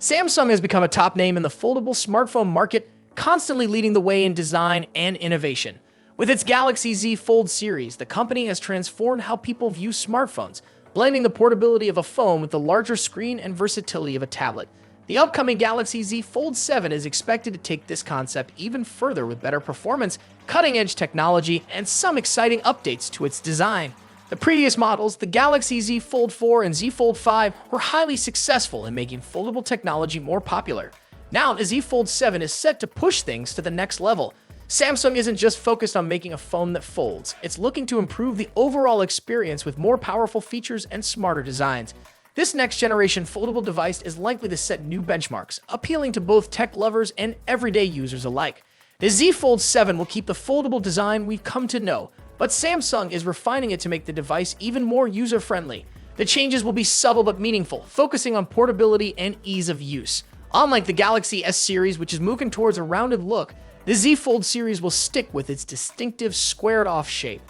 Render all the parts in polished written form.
Samsung has become a top name in the foldable smartphone market, constantly leading the way in design and innovation. With its Galaxy Z Fold series, the company has transformed how people view smartphones, blending the portability of a phone with the larger screen and versatility of a tablet. The upcoming Galaxy Z Fold 7 is expected to take this concept even further with better performance, cutting-edge technology, and some exciting updates to its design. The previous models, the Galaxy Z Fold 4 and Z Fold 5, were highly successful in making foldable technology more popular. Now, the Z Fold 7 is set to push things to the next level. Samsung isn't just focused on making a phone that folds, it's looking to improve the overall experience with more powerful features and smarter designs. This next-generation foldable device is likely to set new benchmarks, appealing to both tech lovers and everyday users alike. The Z Fold 7 will keep the foldable design we've come to know, but Samsung is refining it to make the device even more user-friendly. The changes will be subtle but meaningful, focusing on portability and ease of use. Unlike the Galaxy S series, which is moving towards a rounded look, the Z Fold series will stick with its distinctive squared-off shape.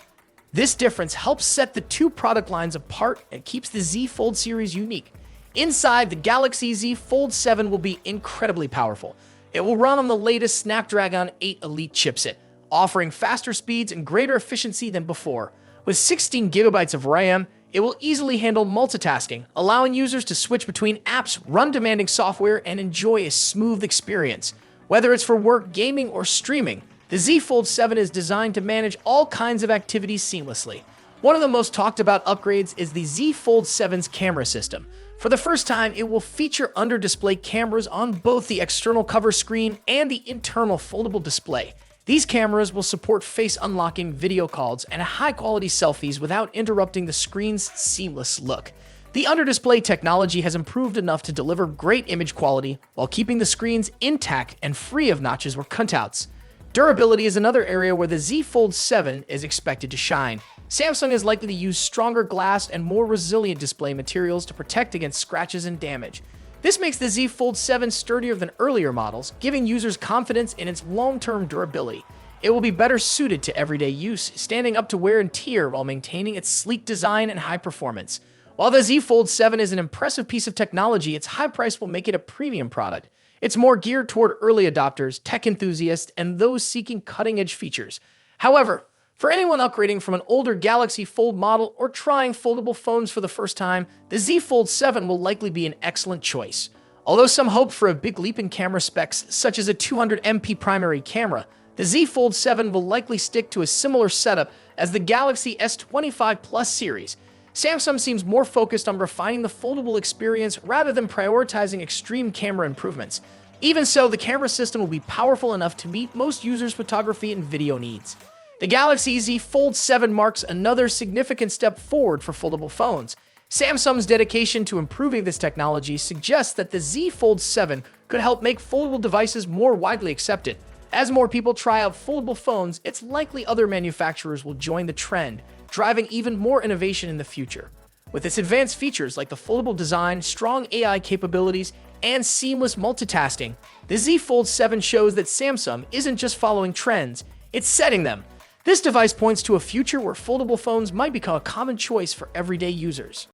This difference helps set the two product lines apart and keeps the Z Fold series unique. Inside, the Galaxy Z Fold 7 will be incredibly powerful. It will run on the latest Snapdragon 8 Elite chipset, offering faster speeds and greater efficiency than before. With 16 gigabytes of RAM, it will easily handle multitasking, allowing users to switch between apps, run demanding software, and enjoy a smooth experience. Whether it's for work, gaming, or streaming, the Z Fold 7 is designed to manage all kinds of activities seamlessly. One of the most talked about upgrades is the Z Fold 7's camera system. For the first time, it will feature under-display cameras on both the external cover screen and the internal foldable display. These cameras will support face unlocking video calls and high-quality selfies without interrupting the screen's seamless look. The under-display technology has improved enough to deliver great image quality while keeping the screens intact and free of notches or cutouts. Durability is another area where the Z Fold 7 is expected to shine. Samsung is likely to use stronger glass and more resilient display materials to protect against scratches and damage. This makes the Z Fold 7 sturdier than earlier models, giving users confidence in its long-term durability. It will be better suited to everyday use, standing up to wear and tear while maintaining its sleek design and high performance. While the Z Fold 7 is an impressive piece of technology, its high price will make it a premium product. It's more geared toward early adopters, tech enthusiasts, and those seeking cutting-edge features. However, for anyone upgrading from an older Galaxy Fold model or trying foldable phones for the first time, the Z Fold 7 will likely be an excellent choice. Although some hope for a big leap in camera specs, such as a 200MP primary camera, the Z Fold 7 will likely stick to a similar setup as the Galaxy S25 Plus series. Samsung seems more focused on refining the foldable experience rather than prioritizing extreme camera improvements. Even so, the camera system will be powerful enough to meet most users' photography and video needs. The Galaxy Z Fold 7 marks another significant step forward for foldable phones. Samsung's dedication to improving this technology suggests that the Z Fold 7 could help make foldable devices more widely accepted. As more people try out foldable phones, it's likely other manufacturers will join the trend, driving even more innovation in the future. With its advanced features like the foldable design, strong AI capabilities, and seamless multitasking, the Z Fold 7 shows that Samsung isn't just following trends, it's setting them. This device points to a future where foldable phones might become a common choice for everyday users.